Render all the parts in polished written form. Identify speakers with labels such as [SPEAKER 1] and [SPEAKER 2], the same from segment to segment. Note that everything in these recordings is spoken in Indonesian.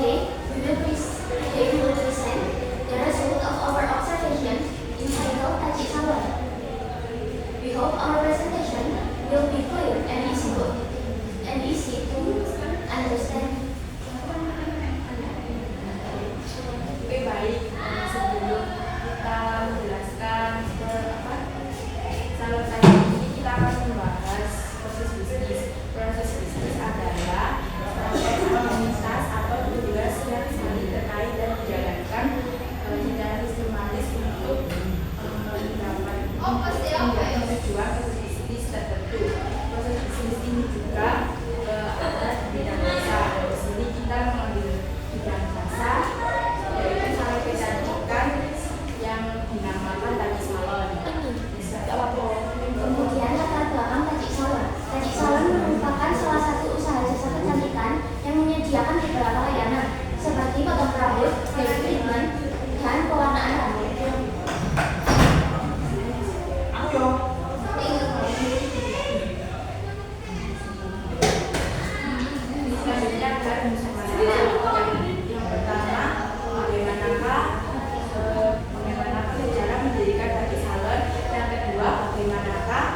[SPEAKER 1] Today we will present the result of our observation entitled Taji Salon. We hope our presentation will be clear and easy to understand.
[SPEAKER 2] Oke, baik. Sebelum kita menjelaskan salon tadi ini, kita akan membahas proses bisnis. Proses bisnis adalah rangkaian aktivitas atau tugas yang saling terkait dan menjalankan secara sistematis untuk mencapai tujuan proses bisnis tertentu. Proses bisnis ini juga ada di bidang jasa. Di sini kita mengambil bidang jasa, yaitu salon kecantikan yang dinamakan Taji Salon.
[SPEAKER 1] Kemudian latar belakang Taji Salon. Taji Salon merupakan salah satu usaha jasa kecantikan yang menyediakan beberapa layanan seperti potong rambut, hair treatment, dan pewarnaan rambut.
[SPEAKER 2] Selanjutnya adalah yang pertama, bagaimanakah cara mendirikan Taji Salon. Yang kedua, bagaimanakah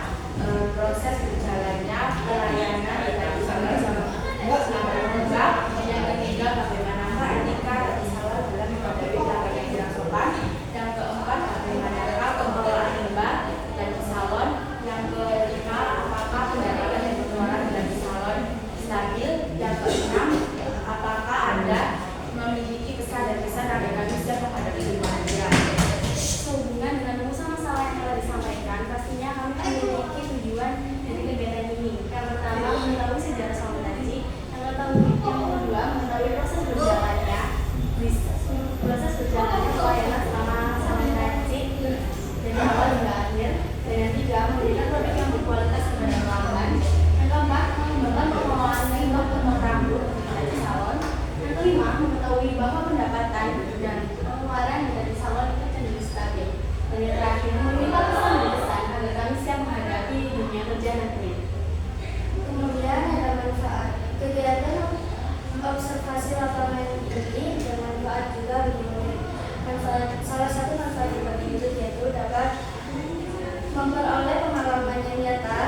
[SPEAKER 2] proses berjalannya pelayanan di Taji Salon selama berbuka. Yang ketiga, bagaimanakah etika Taji Salon dalam menghadapi pelanggan yang tidak sopan. Yang keempat, bagaimanakah pengelolaan limbah Taji Salon. Yang kelima, apakah pendapatan dan pengeluaran Taji Salon stabil. Yang keenam, apakah Anda memiliki pesan dan kesan agar kami siap menghadapi lingkungan Anda.
[SPEAKER 3] Sehubungan dengan rumusan masalah yang telah disampaikan, pastinya kami memiliki tujuan dari kegiatan ini. Yang pertama, mengetahui sejarah salon taji. Yang kedua, mengetahui proses berjalannya pelayanan selama salon taji dari awal hingga akhir. Dan yang ketiga, memberikan produk yang berkualitas kepada pelanggan. Yang keempat, mengembangkan pengelolaan limbah potong rambut di taji salon. Yang kelima, mengetahui bahwa pendapatan dan pengeluaran di taji salon itu cenderung stabil. Dan yang terakhir, meminta pesan dan kesan agar kami siap menghadapi dunia kerja nanti.
[SPEAKER 1] Kemudian ada manfaat. Kegiatan observasi lapangan ini bermanfaat juga bagi murid. Salah satu manfaat yang bagi murid yaitu dapat memperoleh pengalaman yang nyata,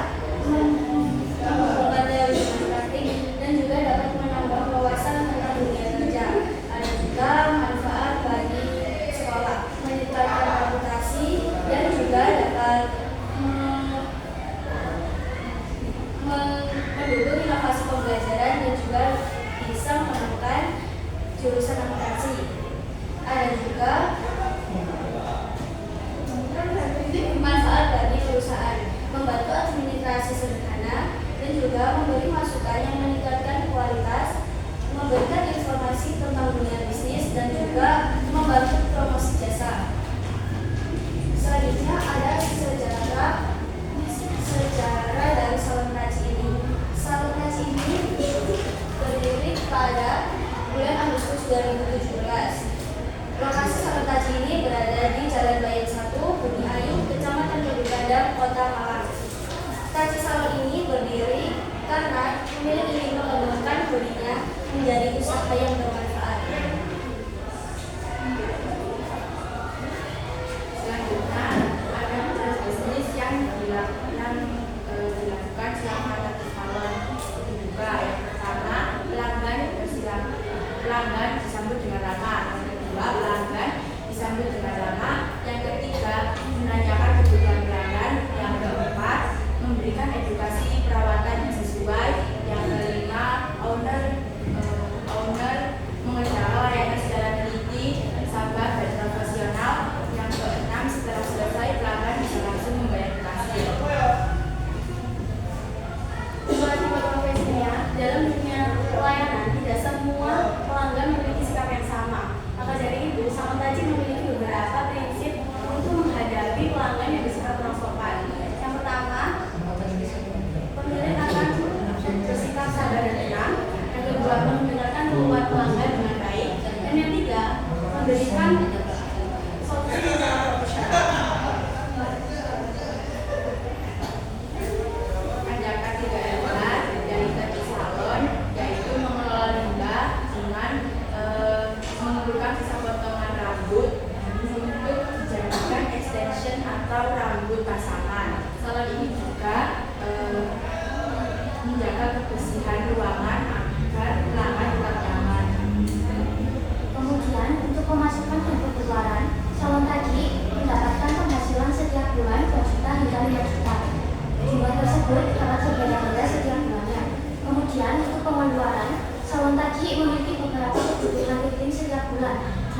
[SPEAKER 1] membuat teori dan praktik, dan juga dapat menambah wawasan tentang dunia kerja. Ada juga manfaat bagi sekolah, meningkatkan reputasi, dan juga dapat mendukung inovasi pembelajaran dan juga bisa menemukan jurusan akuntansi. Ada juga manfaat bagi perusahaan, membantu administrasi sederhana, dan juga memberi masukan yang meningkatkan kualitas, memberikan informasi tentang dunia bisnis, dan juga membantu promosi jasa. Selanjutnya ada sejarah dari salon taji ini. Salon taji ini berdiri pada bulan Agustus 2017. Lokasi salon taji ini berada di Jalan Bayan 1, Bumi Ayu, Kecamatan Kedungkadang, Kota Malang. Taji salon ini berdiri karena pemilik ingin mengembangkan hobinya menjadi usaha yang bermanfaat.
[SPEAKER 2] Selanjutnya ada proses bisnis yang dilakukan selama Taji Salon dibuka. Yang pertama, pelanggan disambut dengan ramah. Yang kedua, pelanggan disambut dengan ramah. Yang ketiga, menanyakan kebutuhan pelanggan. Yang keempat, memberikan edukasi perawatan yang sesuai. Yang kelima, owner mengerjakan layanan secara teliti, sabar, dan profesional. Yang keenam, setelah selesai pelanggan bisa langsung membayar kasir.
[SPEAKER 3] Selain profesinya, dalam dunia pelayanan tidak semua pelanggan memiliki sikap yang sama. Maka dari itu, salon taji memiliki beberapa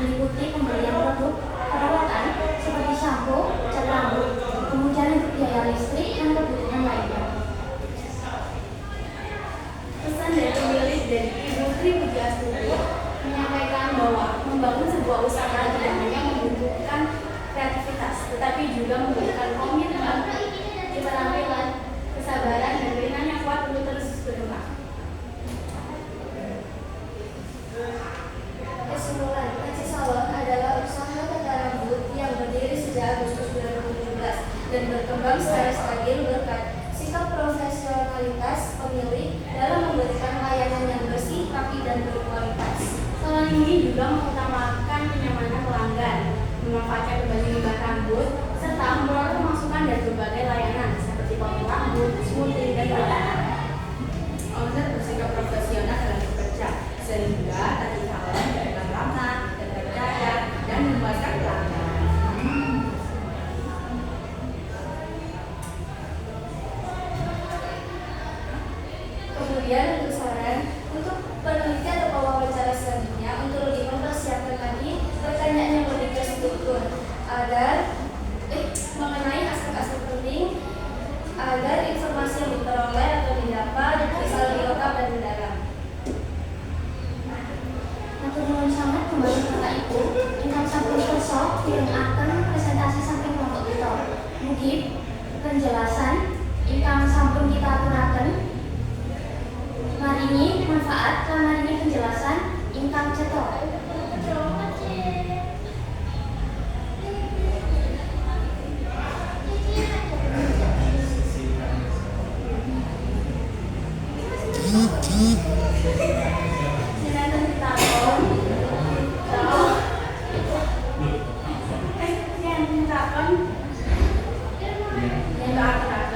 [SPEAKER 3] meliputi pembelian produk perawatan seperti shampoo, cat rambut, kemudian untuk biaya listrik dan kebutuhan lainnya. Pesan dari pemilik dari Ibu Tri Pujiastuti menyampaikan bahwa membangun sebuah usaha tidak hanya membutuhkan kreativitas, tetapi juga membutuhkan komitmen, keterampilan, kesabaran, dan keinginan yang kuat untuk terus berkembang.
[SPEAKER 1] Kesimpulan, Taci Salon adalah usaha tata rambut yang berdiri sejak Agustus 2017 dan berkembang secara stabil berkat sikap profesionalitas pemilik dalam memberikan layanan yang bersih, rapi, dan berkualitas.
[SPEAKER 3] Salon ini juga mengutamakan kenyamanan pelanggan, memanfaatkan berbagai limbah rambut, serta memperoleh masukan dari berbagai layanan seperti potong rambut, smoothing, dan perawatan.
[SPEAKER 2] Owner bersikap profesional dalam bekerja, sehingga Taci Salon dapat ramah, terpercaya, dan memuaskan pelanggan.
[SPEAKER 1] Kemudian untuk saran, untuk penelitian atau wawancara selanjutnya untuk lebih mempersiapkan lagi pertanyaan yang lebih terstruktur agar mengenai aspek-aspek penting agar informasi yang diperoleh atau didapat bisa lebih lengkap dan mendalam.
[SPEAKER 3] Matur nuwun sangat kembali Bapak Ibu ingkang sampun kersa yang akan presentasi saking kelompok kita. Mugi penjelasan ingkang sampun kita aturaken maringi manfaat lan maringi penjelasan ingkang cetha. Silakan ditakon. Yang ditakon. Yang ditakon.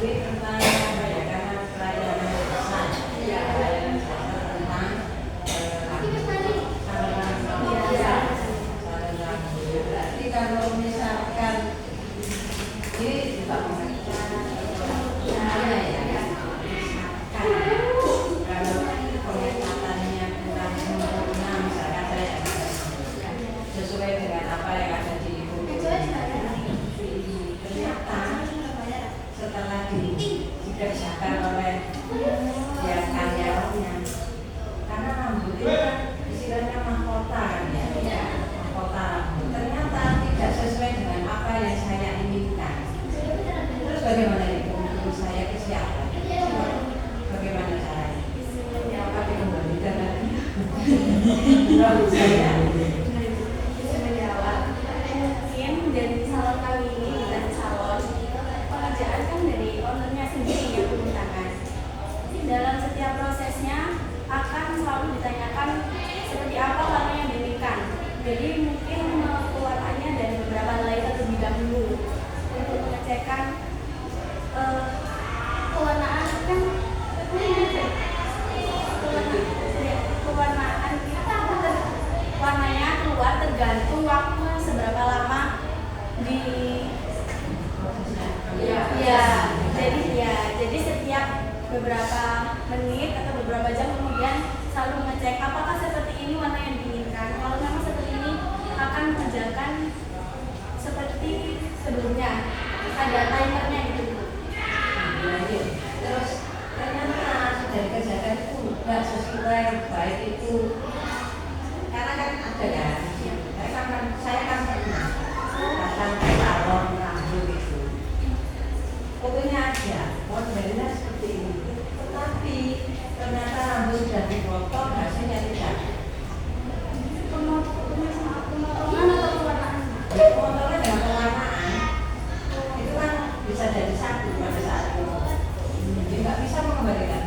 [SPEAKER 2] Ini tentang apa ya? Karena pelayanan pesan, ya pelayanan tentang berarti kalau misalkan ini juga kalau pengecatannya kurang sempurna, misalkan saya sesuai dengan apa yang ada di buku, ternyata setelah dikerjakan oleh yang karyawannya, karena rambut itu kan istilahnya mahkota kan ya, mahkota rambut, ternyata tidak sesuai dengan apa yang saya inginkan. Terus bagaimana ibu? Menurut saya ke siapa? Bagaimana caranya? Apa dikembalikan lagi? Menurut saya
[SPEAKER 3] Menjawab, mungkin dari salon kami ini dan salon pengerjaan kan dari ownernya sendiri yang turun tangan. Dalam setiap prosesnya akan selalu ditanyakan seperti apa warna yang diinginkan. Jadi mungkin keluarannya dari beberapa layer terlebih dahulu untuk mengecekkan kewarnaan kan kewarnaan kita warnanya keluar tergantung waktu seberapa lama di jadi setiap beberapa menit atau beberapa jam kemudian selalu mengecek apakah seperti ini warna yang diinginkan. Kalau memang seperti ini akan mengerjakan seperti sebelumnya, ada timernya gitu.
[SPEAKER 2] terus ternyata sudah dikerjakan itu nggak sesuai, baik itu karena kan ada ya, saya kan pernah datang ke salon rambut itu, fotonya aja modelnya seperti ini, tetapi ternyata rambut sudah dipotong hasilnya tidak.
[SPEAKER 3] Pemotongan atau pewarnaan?
[SPEAKER 2] Pemotongan dengan pewarnaan itu kan bisa jadi satu pada saat itu, jadi nggak bisa mengembalikan.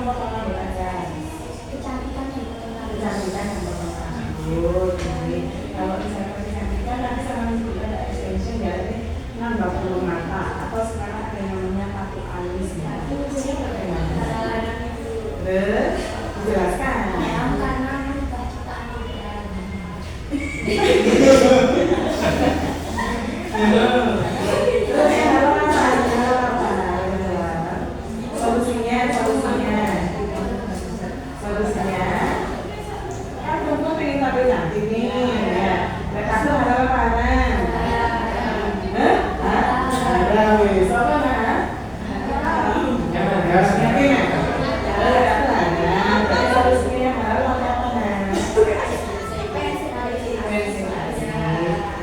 [SPEAKER 4] potong rambut aja.
[SPEAKER 3] Kecantikan yang
[SPEAKER 4] Kecantikan yang potong rambut. Jadi kalau misalnya kecantikan nanti sama disebut ada extension ya, ini nambah bulu mata atau sekarang ada yang namanya tato alis ya. Bagaimana? Jelaskan.
[SPEAKER 3] karena menambah ciptaan Tuhan.
[SPEAKER 4] Terus yang apa? Solusinya. Kan kamu pengen tampil cantik nih, ya. Mereka tuh ada apa? Ada wis, apa nah? Yakin ya? Ada. Solusinya harus apa nah?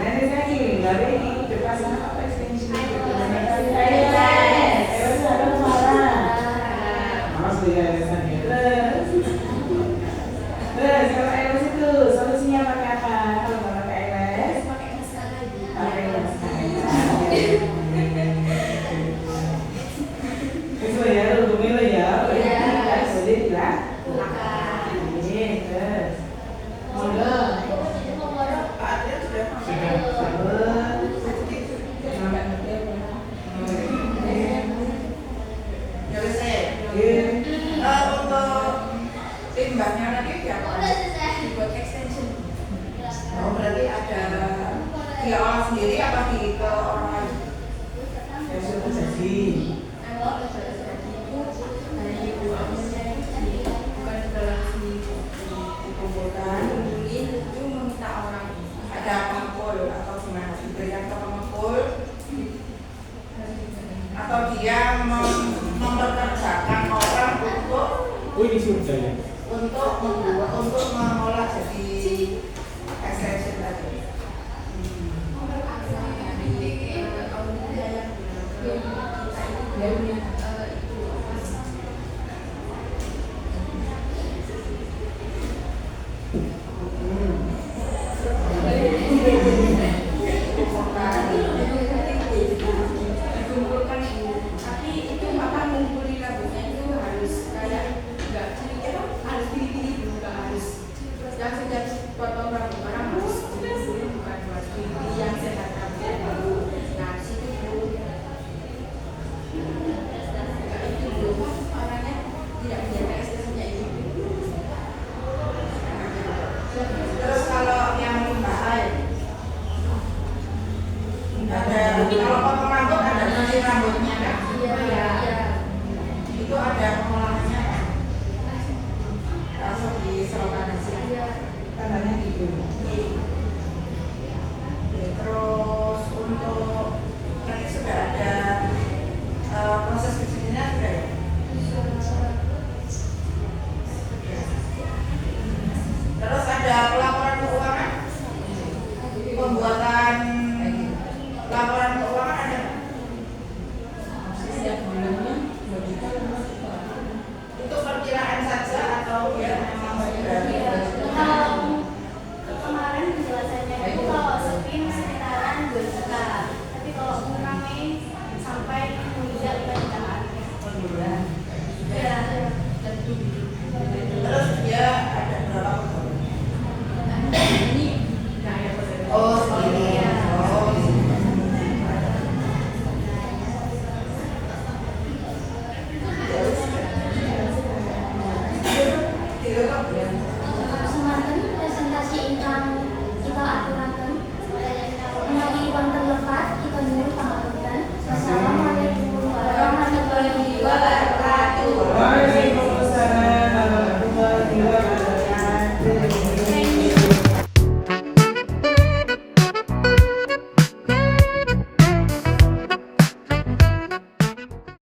[SPEAKER 4] Nanti saya kirim dari ini dipasang apa extension gitu. Terus kalau LS itu solusinya pakai apa? Kalau nggak pakai LS,
[SPEAKER 3] Pakai masker lagi.
[SPEAKER 4] pakai itu ya, hubungin lo ya. Jadi bilang, ini terus. Monggo.
[SPEAKER 2] Untuk limbahnya nanti siapa?
[SPEAKER 1] Udah selesai.
[SPEAKER 2] Dibuat extension. Oh, berarti ada dia orang sendiri apa di ke orang lain?
[SPEAKER 4] Ya sudah jadi.
[SPEAKER 2] Bukan dalam dikumpulkan, kumpulin itu meminta orang ada pengepul atau gimana? Diberikan ke pengepul atau dia mempekerjakan orang untuk
[SPEAKER 5] Oh ini surga ya?
[SPEAKER 2] membuat untuk mengolah jadi extension tadi.
[SPEAKER 3] Ya,